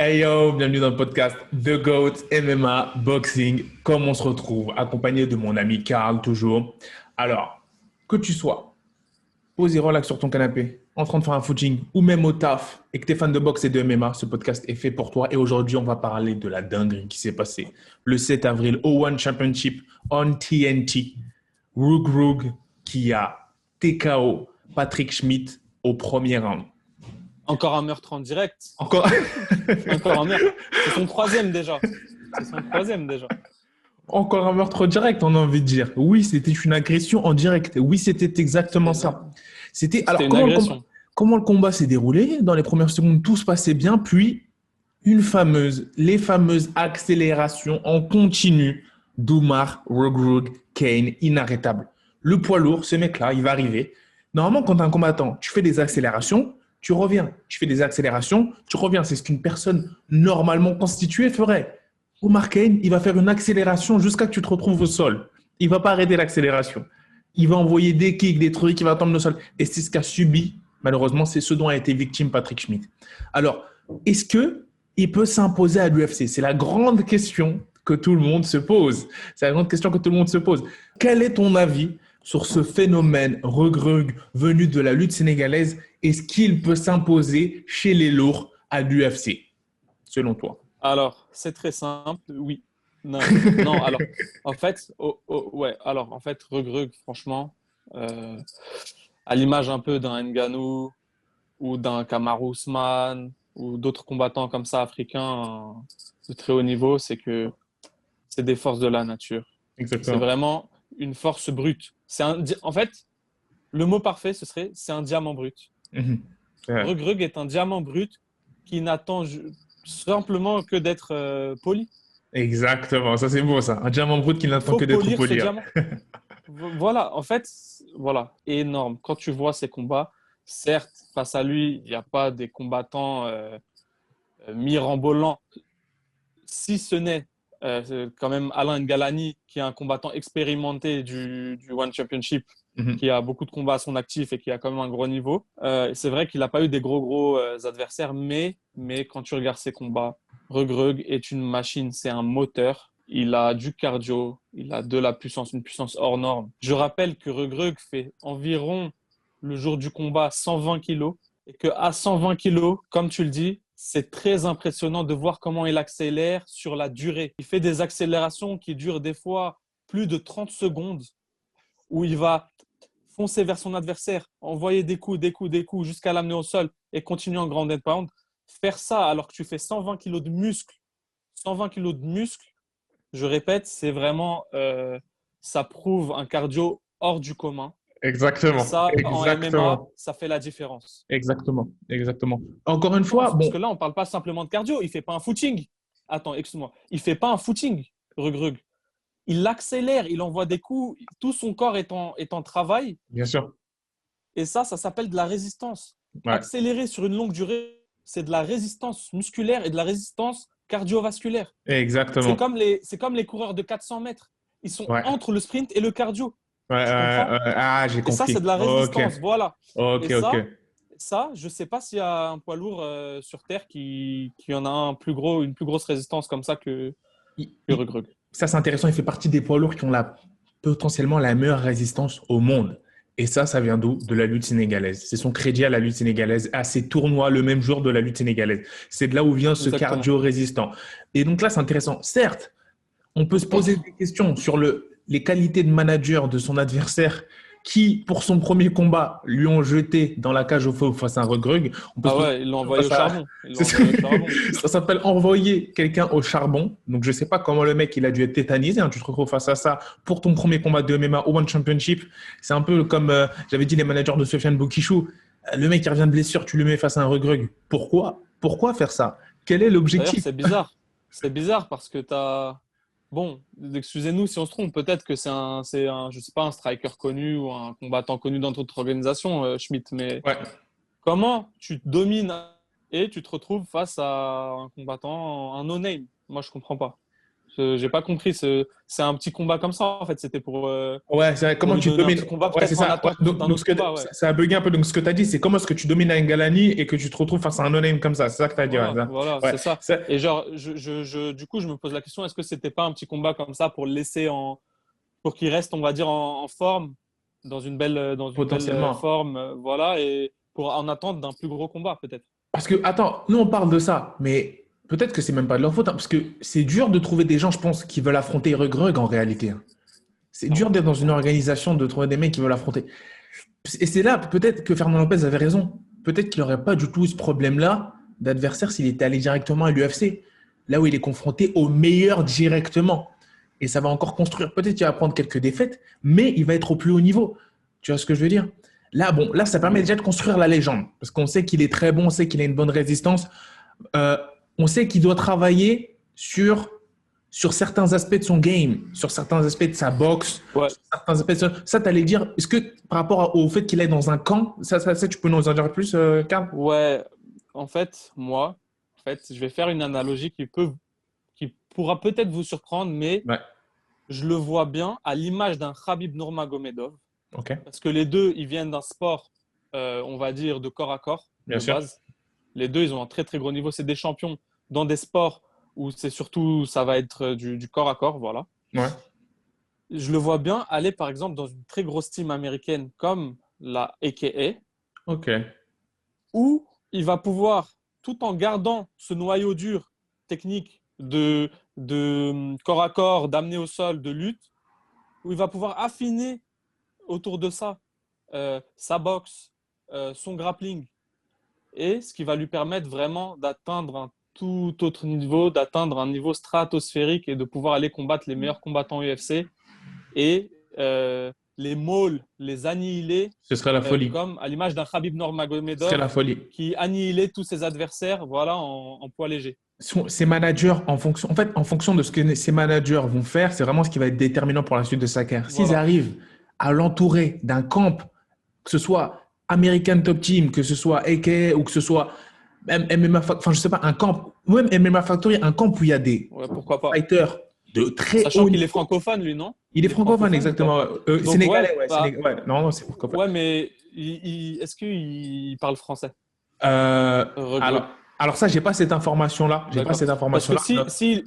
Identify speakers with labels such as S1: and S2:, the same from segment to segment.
S1: Hey yo, bienvenue dans le podcast The GOAT MMA Boxing. Comme on se retrouve, accompagné de mon ami Karl toujours. Alors, que tu sois posé relax sur ton canapé, en train de faire un footing ou même au taf et que tu es fan de boxe et de MMA, ce podcast est fait pour toi. Et aujourd'hui, on va parler de la dinguerie qui s'est passée le 7 avril au One Championship on TNT. Rug qui a TKO Patrick Schmidt au premier round.
S2: Encore un meurtre en direct.
S1: Encore.
S2: Encore un meurtre. C'est son troisième déjà. C'est son troisième déjà.
S1: Encore un meurtre direct, on a envie de dire. Oui, c'était une agression en direct. Oui, c'était exactement ça. C'était alors
S2: une agression.
S1: Comment le combat s'est déroulé? Dans les premières secondes, tout se passait bien, puis les fameuses accélérations en continu d'Oumar Rug Kane, inarrêtable. Le poids lourd, ce mec-là, il va arriver. Normalement, quand tu es un combattant, tu fais des accélérations, tu reviens. Tu fais des accélérations, tu reviens. C'est ce qu'une personne normalement constituée ferait. Omar Kane, il va faire une accélération jusqu'à que tu te retrouves au sol. Il ne va pas arrêter l'accélération. Il va envoyer des kicks, des trucs, il va tomber au sol. Et c'est ce qu'a subi, malheureusement, c'est ce dont a été victime Patrick Schmidt. Alors, est-ce qu'il peut s'imposer à l'UFC? C'est la grande question que tout le monde se pose. C'est la grande question que tout le monde se pose. Quel est ton avis sur ce phénomène Rug venu de la lutte sénégalaise? Est-ce qu'il peut s'imposer chez les lourds à l'UFC, selon toi?
S2: Alors, c'est très simple. Oui. Non, non. Alors, en fait, ouais. Alors, en fait, Rug, franchement, à l'image un peu d'un Ngannou ou d'un Kamaru Usman ou d'autres combattants comme ça africains de très haut niveau, c'est que c'est des forces de la nature. C'est
S1: Exactement.
S2: vraiment une force brute. En fait, le mot parfait, c'est un diamant brut.
S1: Mhm. Ouais.
S2: Rug est un diamant brut qui n'attend simplement que d'être poli.
S1: Exactement, ça c'est beau ça. Un diamant brut qui
S2: Il
S1: n'attend
S2: faut
S1: que d'être
S2: polir ce
S1: poli. Ouais.
S2: diamant. Voilà, en fait, voilà, énorme. Quand tu vois ses combats, certes, face à lui, il n'y a pas des combattants mirambolants, si ce n'est c'est quand même Alain Ngalani, qui est un combattant expérimenté du One Championship,
S1: Mhm.
S2: qui a beaucoup de combats à son actif et qui a quand même un gros niveau. C'est vrai qu'il n'a pas eu des gros adversaires, mais quand tu regardes ses combats, Rug est une machine, c'est un moteur. Il a du cardio, il a de la puissance, une puissance hors norme. Je rappelle que Rug fait environ le jour du combat 120 kilos et qu'à 120 kilos, comme tu le dis, c'est très impressionnant de voir comment il accélère sur la durée. Il fait des accélérations qui durent des fois plus de 30 secondes où il va foncer vers son adversaire, envoyer des coups jusqu'à l'amener au sol et continuer en ground and pound. Faire ça alors que tu fais 120 kilos de muscle, 120 kilos de muscle, je répète, c'est vraiment, ça prouve un cardio hors du commun. Et
S1: Exactement,
S2: ça, en MMA,
S1: exactement,
S2: ça fait la différence.
S1: exactement. Encore une fois,
S2: Parce
S1: bon,
S2: que là, on ne parle pas simplement de cardio, il ne fait pas un footing. Attends, excuse-moi. Il ne fait pas un footing, Rug. Il accélère, il envoie des coups, tout son corps est en travail.
S1: bien sûr.
S2: Et ça s'appelle de la résistance.
S1: Ouais,
S2: Accélérer sur une longue durée, c'est de la résistance musculaire et de la résistance cardiovasculaire.
S1: exactement.
S2: C'est comme les coureurs de 400 mètres. Ils sont
S1: Ouais,
S2: entre le sprint et le cardio. Tu
S1: ouais.
S2: comprends?
S1: Ah, j'ai
S2: Et ça, c'est
S1: compris.
S2: de la
S1: Ok,
S2: résistance. Voilà. Et
S1: ok.
S2: je ne sais pas s'il y a un poids lourd sur Terre qui en a une plus grosse résistance comme ça
S1: Il-
S2: que
S1: il-
S2: Rug.
S1: Ça, c'est intéressant. Il fait partie des poids lourds qui ont potentiellement la meilleure résistance au monde. Et ça vient d'où? De la lutte sénégalaise. C'est son crédit à la lutte sénégalaise, à ces tournois le même jour de la lutte sénégalaise. C'est de là où vient ce
S2: Exactement.
S1: cardio résistant. Et donc là, c'est intéressant. Certes, on peut se poser des questions sur les qualités de manager de son adversaire qui, pour son premier combat, lui ont jeté dans la cage au feu face à un Rug. On peut se
S2: Ah
S1: poser
S2: ouais, ils l'ont
S1: des
S2: envoyé au
S1: questions face
S2: charbon. Ils
S1: à...
S2: l'ont envoyé au charbon.
S1: Ça s'appelle envoyer quelqu'un au charbon. Donc, je ne sais pas comment le mec, il a dû être tétanisé. Hein. Tu te retrouves face à ça pour ton premier combat de MMA au One Championship. C'est un peu comme, j'avais dit, les managers de Sofiane Bokichou. Le mec, il revient de blessure, tu le mets face à un Rug. Pourquoi? Pourquoi faire ça? Quel est
S2: D'ailleurs,
S1: l'objectif?
S2: c'est bizarre. C'est bizarre parce que tu as. Bon, excusez-nous si on se trompe. Peut-être que je sais pas, un striker connu ou un combattant connu dans d'autres organisations, Schmidt. Mais
S1: Ouais.
S2: comment tu domines et tu te retrouves face à un combattant, un no-name? Moi, je comprends pas. J'ai pas compris. C'est un petit combat comme ça, en fait. C'était
S1: Ouais, c'est
S2: pour
S1: comment
S2: lui
S1: tu
S2: donner un
S1: domines.
S2: petit combat,
S1: Ouais, c'est
S2: peut-être en
S1: ça. Ouais,
S2: attente d'un
S1: donc
S2: autre combat, ouais.
S1: ça a bugué un peu. Donc, ce que tu as dit, c'est comment est-ce que tu domines un Ngannou et que tu te retrouves face à un no-name comme ça. C'est ça que tu as dit. Ouais,
S2: Voilà, voilà,
S1: ouais.
S2: c'est ça.
S1: Ça,
S2: Et genre, du coup, je me pose la question, est-ce que c'était pas un petit combat comme ça pour le laisser pour qu'il reste, on va dire, en forme, dans une belle
S1: potentiellement.
S2: forme, voilà, et pour en attente d'un plus gros combat, peut-être.
S1: Parce que, attends, nous, on parle de ça, mais peut-être que c'est même pas de leur faute, hein, parce que c'est dur de trouver des gens, je pense, qui veulent affronter Rug en réalité, hein. C'est
S2: Ah
S1: dur
S2: ouais,
S1: d'être dans une
S2: clairement.
S1: organisation, de trouver des mecs qui veulent affronter. Et c'est là, peut-être que Fernand Lopez avait raison. Peut-être qu'il n'aurait pas du tout ce problème-là d'adversaire s'il était allé directement à l'UFC, là où il est confronté au meilleur directement. Et ça va encore construire. Peut-être qu'il va prendre quelques défaites, mais il va être au plus haut niveau. Tu vois ce que je veux dire? Là, bon, là, ça permet déjà de construire la légende. Parce qu'on sait qu'il est très bon, on sait qu'il a une bonne résistance. Euh, on sait qu'il doit travailler sur certains aspects de son game, sur certains aspects de sa boxe,
S2: Ouais,
S1: sur certains aspects de ça, tu allais dire, est-ce que par rapport au fait qu'il est dans un camp, tu peux nous en dire plus, Karl?
S2: ouais. En fait, moi, je vais faire une analogie qui pourra peut-être vous surprendre, mais
S1: Ouais,
S2: je le vois bien à l'image d'un Khabib Nurmagomedov,
S1: ok,
S2: parce que les deux, ils viennent d'un sport, on va dire, de corps à corps,
S1: bien
S2: de
S1: sûr.
S2: base. Les deux, ils ont un très, très gros niveau. C'est des champions dans des sports où c'est surtout, ça va être du corps à corps, voilà.
S1: Ouais,
S2: Je le vois bien aller, par exemple, dans une très grosse team américaine comme la AKA,
S1: ok.
S2: où il va pouvoir, tout en gardant ce noyau dur technique de corps à corps, d'amener au sol, de lutte, où il va pouvoir affiner autour de ça sa boxe, son grappling, et ce qui va lui permettre vraiment d'atteindre un tout autre niveau, d'atteindre un niveau stratosphérique et de pouvoir aller combattre les meilleurs combattants UFC et les mauls, les annihiler,
S1: Ce serait la folie.
S2: comme à l'image d'un Khabib
S1: Ce serait
S2: Nurmagomedov
S1: la folie.
S2: qui annihilait tous ses adversaires, voilà, en poids léger.
S1: Ces managers, en fait, en fonction de ce que ces managers vont faire, c'est vraiment ce qui va être déterminant pour la suite de sa carrière. S'ils
S2: Voilà,
S1: arrivent à l'entourer d'un camp, que ce soit American Top Team, que ce soit AK ou que ce soit même MMA, enfin, je sais pas, un camp, ou même MMA Factory, un camp où il y a des
S2: ouais, pourquoi pas.
S1: fighters de très
S2: Sachant
S1: haut
S2: qu'il est
S1: niveau.
S2: francophone, lui, non?
S1: Il est
S2: Il est
S1: francophone,
S2: francophone ou pas?
S1: exactement.
S2: Donc, ouais,
S1: Sénégalais, ouais,
S2: bah,
S1: ouais. Non, non, c'est francophone.
S2: ouais, mais est-ce qu'il parle français?
S1: Euh, alors,
S2: Regreg.
S1: alors ça, j'ai pas cette information-là. J'ai pas
S2: D'accord.
S1: cette information-là.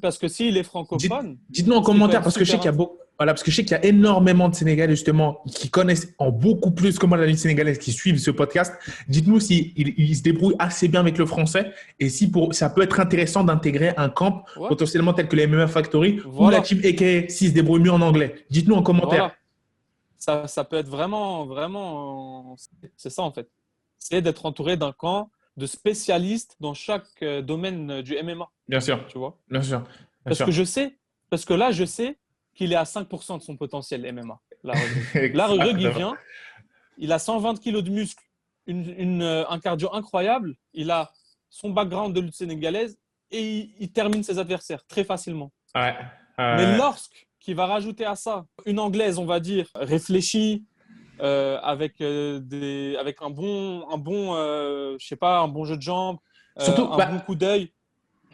S2: Parce que s'il est
S1: Dites,
S2: francophone,
S1: dites-nous en
S2: ce qui peut
S1: commentaire
S2: être
S1: parce que je sais
S2: super
S1: qu'il y a beaucoup, voilà, parce que je sais qu'il y a énormément de Sénégalais justement qui connaissent en beaucoup plus que moi la lutte sénégalaise qui suivent ce podcast. Dites-nous si il se débrouille assez bien avec le français et si ça peut être intéressant d'intégrer un camp
S2: ouais,
S1: potentiellement tel que les MMA Factory ou la
S2: voilà,
S1: team AKA s'il se débrouille mieux en anglais. Dites-nous en commentaire.
S2: voilà. Ça peut être vraiment, vraiment, c'est ça en fait. C'est d'être entouré d'un camp de spécialistes dans chaque domaine du MMA,
S1: Bien sûr,
S2: tu vois.
S1: bien sûr, bien
S2: Parce que
S1: sûr.
S2: je sais, parce que là, je sais qu'il est à 5% de son potentiel MMA, la Regrug. La Regrug, il
S1: Exactement.
S2: vient, il a 120 kilos de muscles, un cardio incroyable, il a son background de lutte sénégalaise et il termine ses adversaires très facilement.
S1: Ouais,
S2: Mais lorsqu'il va rajouter à ça une anglaise, on va dire, réfléchie, avec je sais pas, un bon jeu de jambes,
S1: surtout,
S2: un bon coup d'œil.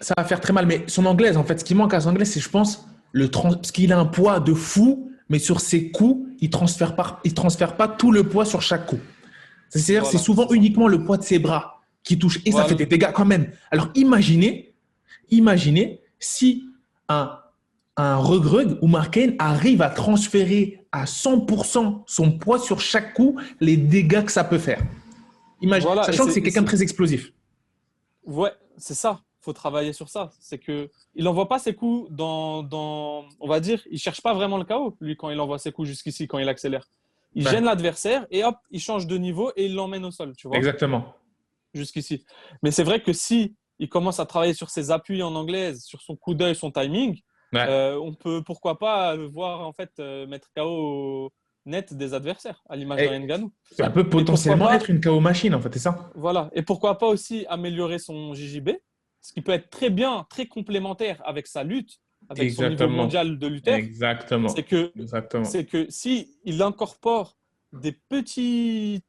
S1: ça va faire très mal. Mais son anglaise, en fait, ce qui manque à son anglaise, c'est, je pense, parce qu'il a un poids de fou, mais sur ses coups, il transfère pas tout le poids sur chaque coup. C'est-à-dire, c'est
S2: Voilà,
S1: souvent
S2: c'est ça.
S1: uniquement le poids de ses bras qui touche. Et ça fait
S2: Voilà,
S1: des dégâts quand même. Alors, imaginez si un Regrug ou Markane arrive à transférer à 100% son poids sur chaque coup, les dégâts que ça peut faire.
S2: voilà.
S1: Sachant que c'est quelqu'un de très explosif.
S2: Ouais, c'est ça. Faut travailler sur ça. C'est que il envoie pas ses coups on va dire, il cherche pas vraiment le chaos, lui, quand il envoie ses coups jusqu'ici, quand il accélère. Il
S1: Ouais,
S2: gêne l'adversaire et hop, il change de niveau et il l'emmène au sol, tu vois,
S1: exactement.
S2: jusqu'ici. Mais c'est vrai que si il commence à travailler sur ses appuis en anglaise, sur son coup d'œil, son timing,
S1: Ouais.
S2: on peut pourquoi pas le voir en fait mettre KO net des adversaires, à l'image d'un
S1: Et
S2: Ngannou.
S1: ça peut
S2: Et pourquoi
S1: potentiellement
S2: pas
S1: être une KO machine, en fait, c'est ça?
S2: Voilà. Et pourquoi pas aussi améliorer son JJB, ce qui peut être très bien, très complémentaire avec sa lutte, avec son niveau
S1: Exactement.
S2: mondial de lutteur. C'est
S1: Exactement.
S2: que,
S1: Exactement.
S2: c'est que si il incorpore des petits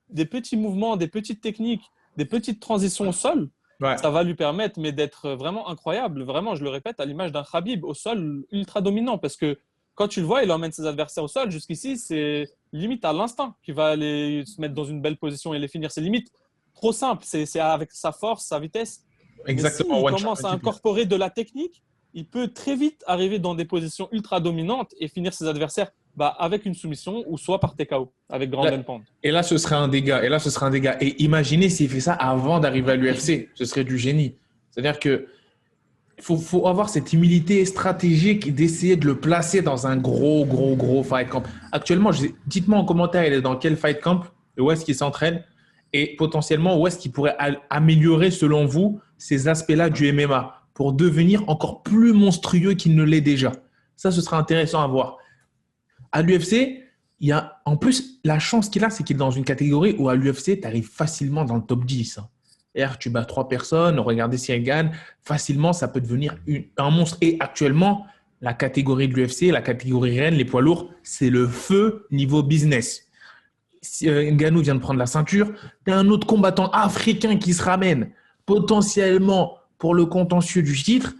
S2: mouvements, des petites techniques, des petites transitions au sol,
S1: Ouais,
S2: ça va lui permettre mais d'être vraiment incroyable. Vraiment, je le répète, à l'image d'un Khabib au sol ultra dominant. Parce que quand tu le vois, il emmène ses adversaires au sol. Jusqu'ici, c'est limite à l'instinct qu'il va aller se mettre dans une belle position et les finir. C'est limite trop simple. C'est avec sa force, sa vitesse. Mais
S1: exactement.
S2: s'il
S1: One shot
S2: commence à
S1: multiple.
S2: incorporer de la technique, il peut très vite arriver dans des positions ultra dominantes et finir ses adversaires avec une soumission ou soit par TKO, avec ground
S1: Là-
S2: and pound.
S1: Et là, ce serait un dégât. Et là, ce serait un dégât. Et imaginez s'il fait ça avant d'arriver à l'UFC. Ce serait du génie. C'est-à-dire que faut avoir cette humilité stratégique d'essayer de le placer dans un gros fight camp. Actuellement, dites-moi en commentaire, il est dans quel fight camp, et où est-ce qu'il s'entraîne, et potentiellement où est-ce qu'il pourrait améliorer, selon vous, ces aspects-là du MMA pour devenir encore plus monstrueux qu'il ne l'est déjà. Ça, ce sera intéressant à voir. À l'UFC, il y a en plus la chance qu'il a, c'est qu'il est dans une catégorie où à l'UFC, tu arrives facilement dans le top 10. Hein. Et tu bats 3 personnes, regardez si elle gagne, facilement, ça peut devenir un monstre. Et actuellement, la catégorie de l'UFC, la catégorie reine, les poids lourds, c'est le feu niveau business. Si Ngannou vient de prendre la ceinture, tu as un autre combattant africain qui se ramène potentiellement pour le contentieux du titre,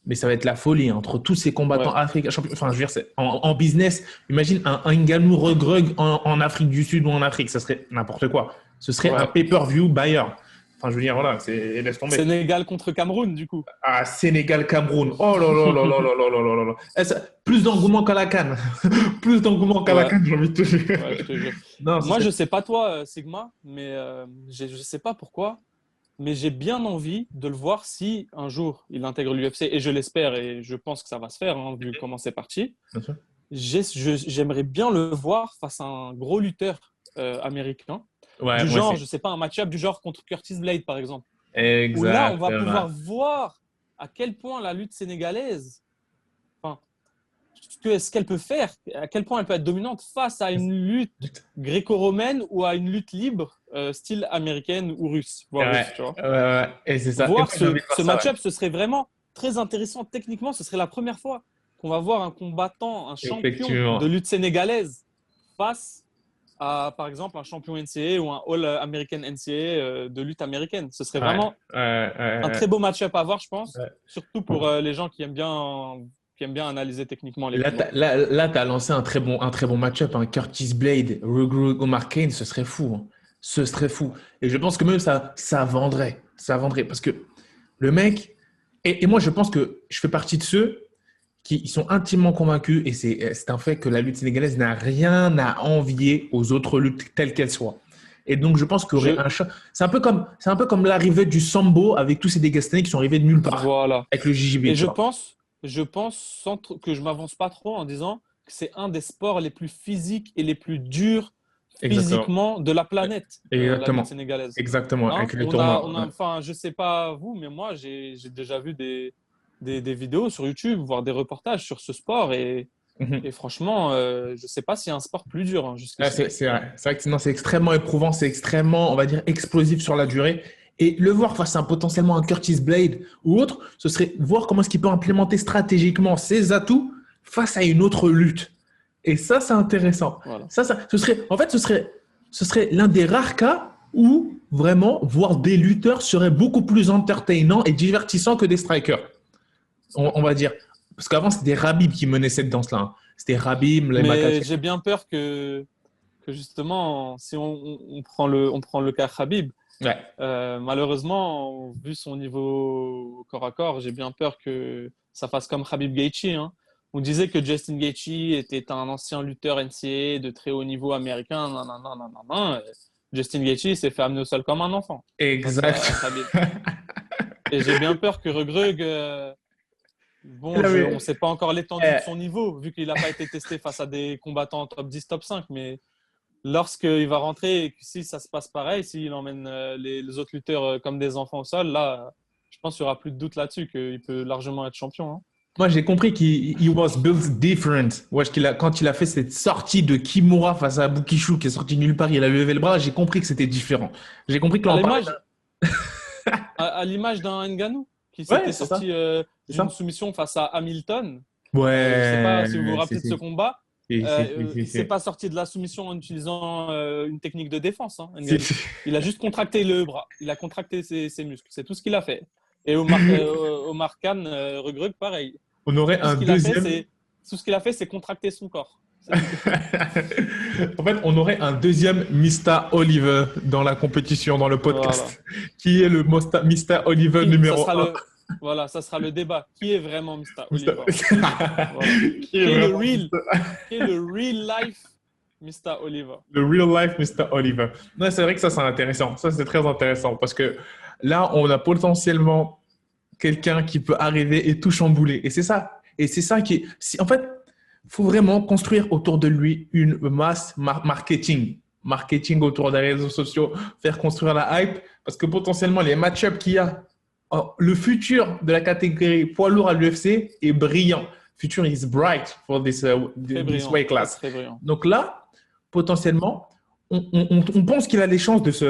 S1: mais ça va être la folie entre tous ces combattants
S2: Ouais.
S1: africains. Enfin, je veux dire, en business, imagine un Ngannou regrug en Afrique du Sud ou en Afrique, ça serait n'importe quoi. Ce serait un
S2: Ouais.
S1: pay-per-view buyer. Enfin, je veux dire, voilà, laisse tomber.
S2: Sénégal contre Cameroun, du coup.
S1: Ah, Sénégal-Cameroun. Oh là là là là là là là là là. Plus d'engouement qu'à la CAN. Plus d'engouement qu'à la
S2: Ouais,
S1: CAN, j'ai envie de te dire.
S2: ouais, je te jure.
S1: Non,
S2: Moi, je sais pas toi, Sigma, mais je sais pas pourquoi, mais j'ai bien envie de le voir si un jour il intègre l'UFC, et je l'espère, et je pense que ça va se faire, hein, vu comment c'est parti.
S1: bien sûr.
S2: J'aimerais bien le voir face à un gros lutteur américain,
S1: Ouais,
S2: du
S1: moi
S2: genre,
S1: aussi.
S2: je sais pas, un match-up du genre contre Curtis Blade, par exemple, où là, on va
S1: Exactement.
S2: pouvoir voir à quel point la lutte sénégalaise, enfin, ce qu'elle peut faire, à quel point elle peut être dominante face à une lutte gréco-romaine ou à une lutte libre, style américaine ou russe, voire
S1: Ouais,
S2: russe, tu vois.
S1: ouais, ouais. Et c'est ça. Et moi,
S2: Voir
S1: j'ai envie de voir
S2: ce
S1: ça, ouais.
S2: match-up, ce serait vraiment très intéressant techniquement. Ce serait la première fois qu'on va voir un combattant, un champion de
S1: Effectivement.
S2: lutte sénégalaise face à, par exemple, un champion NCAA ou un All-American NCAA de lutte américaine. Ce serait
S1: Ouais,
S2: vraiment
S1: ouais,
S2: un
S1: ouais,
S2: très beau match-up à voir, je pense,
S1: ouais.
S2: surtout pour les gens qui aiment bien analyser techniquement les
S1: Là,
S2: combats.
S1: t'as lancé un très bon match-up. Hein. Curtis Blade, Omar Kane, ce serait fou. Hein. Ce serait fou. Et je pense que même ça vendrait. Ça vendrait. Parce que le mec. Et moi, je pense que je fais partie de ceux qui ils sont intimement convaincus, et c'est un fait, que la lutte sénégalaise n'a rien à envier aux autres luttes telles qu'elles soient. Et donc, je pense qu'il y aurait
S2: Je,
S1: un choc. C'est un peu comme l'arrivée du sambo avec tous ces Dégastanais qui sont arrivés de nulle part
S2: voilà.
S1: avec le JJB,
S2: Et
S1: tu vois.
S2: je pense que je m'avance pas trop en disant que c'est un des sports les plus physiques et les plus durs
S1: Exactement.
S2: physiquement de la planète, la lutte
S1: Exactement.
S2: sénégalaise.
S1: Exactement.
S2: Hein?
S1: Avec les tournois. Ouais.
S2: Enfin, je sais pas vous, mais moi, j'ai déjà vu des vidéos sur YouTube, voire des reportages sur ce sport,
S1: Mhm.
S2: et franchement, je sais pas s'il y a un sport plus dur, hein,
S1: Ouais,
S2: jusqu'ici.
S1: c'est vrai. C'est vrai que sinon, c'est extrêmement éprouvant, c'est extrêmement, on va dire, explosif sur la durée. Et le voir face à potentiellement un Curtis Blade ou autre, ce serait voir comment est-ce qu'il peut implémenter stratégiquement ses atouts face à une autre lutte. Et ça, c'est intéressant.
S2: Voilà.
S1: Ce serait, en fait, ce serait l'un des rares cas où vraiment voir des lutteurs serait beaucoup plus entertainant et divertissant que des strikers. On va dire. Parce qu'avant, c'était des Rabib qui menaient cette danse-là. Hein. C'était Rabib, les
S2: Mais
S1: Makachev.
S2: j'ai bien peur que justement, si on prend le cas Khabib,
S1: Ouais.
S2: malheureusement, vu son niveau corps à corps, j'ai bien peur que ça fasse comme Khabib Gaethje. Hein. On disait que Justin Gaethje était un ancien lutteur NCAA de très haut niveau américain. Non, non, non, non, non, non. Justin Gaethje s'est fait amener au sol comme un enfant face à
S1: Exact.
S2: Khabib. Et j'ai bien peur que Regreg, bon,
S1: Non,
S2: on ne
S1: mais,
S2: sait pas encore l'étendue de
S1: euh,
S2: son niveau, vu qu'il n'a pas été testé face à des combattants top 10, top 5, mais lorsqu'il va rentrer et que si ça se passe pareil, s'il emmène les autres lutteurs comme des enfants au sol, là, je pense qu'il n'y aura plus de doute là-dessus, qu'il peut largement être champion. Hein.
S1: moi, j'ai compris qu'il he was built different. Ouais, quand il a fait cette sortie de Kimura face à Bukishu, qui est sorti de nulle part, il a levé le bras, j'ai compris que c'était différent. J'ai compris que
S2: À
S1: là, on parlait
S2: l'image, à l'image d'un Ngannou qui
S1: Ouais,
S2: s'était
S1: c'est ça.
S2: sorti
S1: C'est
S2: d'une
S1: ça.
S2: soumission face à Hamilton. Je ne sais pas
S1: Ouais,
S2: si vous vous rappelez de ce
S1: c'est.
S2: combat. Il s'est pas sorti de la soumission en utilisant une technique de défense. Hein,
S1: Si,
S2: Ngannou.
S1: si.
S2: Il a juste contracté le bras. Il a contracté ses muscles. C'est tout ce qu'il a fait. Et Omar Khan, Regrug, pareil.
S1: On aurait
S2: Tout ce
S1: un
S2: qu'il a fait,
S1: deuxième.
S2: tout ce qu'il a fait, c'est contracter son corps.
S1: En fait, on aurait un deuxième Mr. Oliver dans la compétition, dans le podcast, qui est le Mr. Oliver numéro 1.
S2: Voilà, ça sera le débat. Qui est vraiment Mr.
S1: Mr.
S2: Oliver? Voilà.
S1: Qui est vraiment
S2: Qui est le real life Mr. Oliver?
S1: le real life Mr. Oliver. Non, c'est vrai que ça, c'est intéressant. Ça, c'est très intéressant parce que là, on a potentiellement quelqu'un qui peut arriver et tout chambouler. Et c'est ça. Et c'est ça qui est. En fait, il faut vraiment construire autour de lui une masse marketing. Marketing autour des réseaux sociaux, faire construire la hype parce que potentiellement, les match-ups qu'il y a, le futur de la catégorie poids lourd à l'UFC est brillant. Future is bright for this weight class.
S2: Très brillant.
S1: Donc là, potentiellement, on pense qu'il a les chances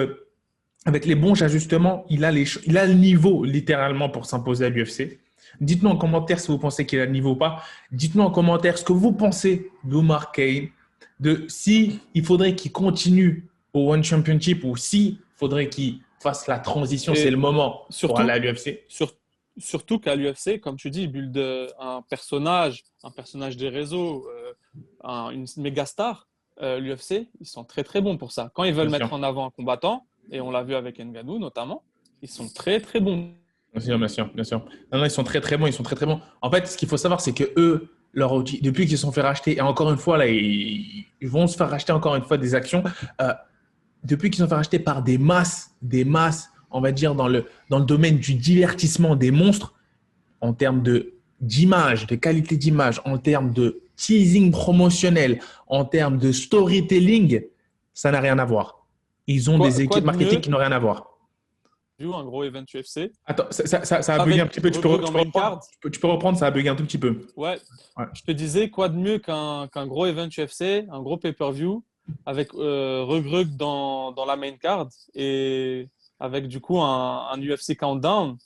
S1: avec les bons ajustements, il a le niveau littéralement pour s'imposer à l'UFC. Dites-nous en commentaire si vous pensez qu'il a le niveau ou pas. Dites-nous en commentaire ce que vous pensez d'Omar Kane, de si il faudrait qu'il continue au One Championship ou si il faudrait qu'il fasse la transition, c'est le moment pour aller à l'UFC.
S2: Surtout qu'à l'UFC, comme tu dis, il build un personnage des réseaux, une méga star. L'UFC, ils sont très très bons pour ça. Quand ils veulent mettre en avant un combattant, et on l'a vu avec Ngannou notamment, ils sont très très bons.
S1: Bien sûr. Non, ils sont très très bons, En fait, ce qu'il faut savoir, c'est que eux, leur outil, depuis qu'ils se sont fait racheter, et encore une fois, là, ils vont se faire racheter encore une fois des actions, depuis qu'ils se sont fait racheter par des masses, on va dire, dans le domaine du divertissement des monstres, en termes d'image, de qualité d'image, en termes de teasing promotionnel, en termes de storytelling, ça n'a rien à voir. Ils ont des équipes marketing qui n'ont rien à voir.
S2: Un gros event UFC.
S1: Attends, ça a bugué un petit peu. Tu peux reprendre, ça a bugué un tout petit peu.
S2: Ouais. Je te disais, quoi de mieux qu'un gros event UFC, un gros pay-per-view, avec Regrug dans la main card et avec du coup un UFC Countdown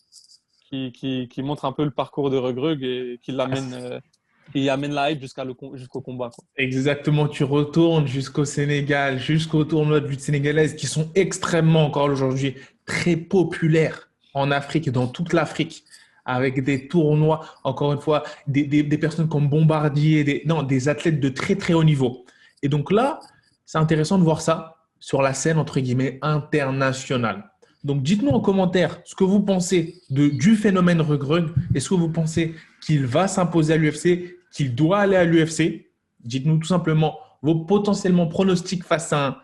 S2: qui montre un peu le parcours de Regrug et qui amène la hype jusqu'au combat. Quoi.
S1: Exactement, tu retournes jusqu'au Sénégal, jusqu'au tournoi de lutte sénégalaise qui sont extrêmement encore aujourd'hui très populaires en Afrique, dans toute l'Afrique, avec des tournois, encore une fois, des personnes comme Bombardier, des athlètes de très très haut niveau. Et donc là, c'est intéressant de voir ça sur la scène entre guillemets internationale. Donc dites-nous en commentaire ce que vous pensez du phénomène Regrug. Est-ce que vous pensez qu'il va s'imposer à l'UFC, qu'il doit aller à l'UFC? Dites-nous tout simplement vos potentiellement pronostics face à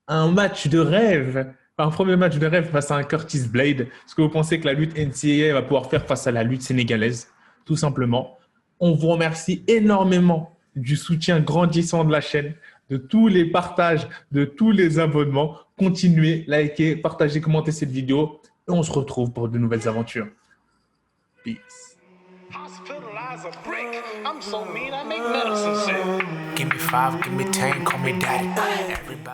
S1: un match de rêve, un premier match de rêve face à un Curtis Blade. Est-ce que vous pensez que la lutte NCAA va pouvoir faire face à la lutte sénégalaise? Tout simplement. On vous remercie énormément du soutien grandissant de la chaîne, de tous les partages, de tous les abonnements. Continuez, likez, partagez, commentez cette vidéo et on se retrouve pour de nouvelles aventures. Peace. Hospitalize a brick. I'm so mean, I make medicine sick. Give me 5, give me 10, call me daddy. Everybody.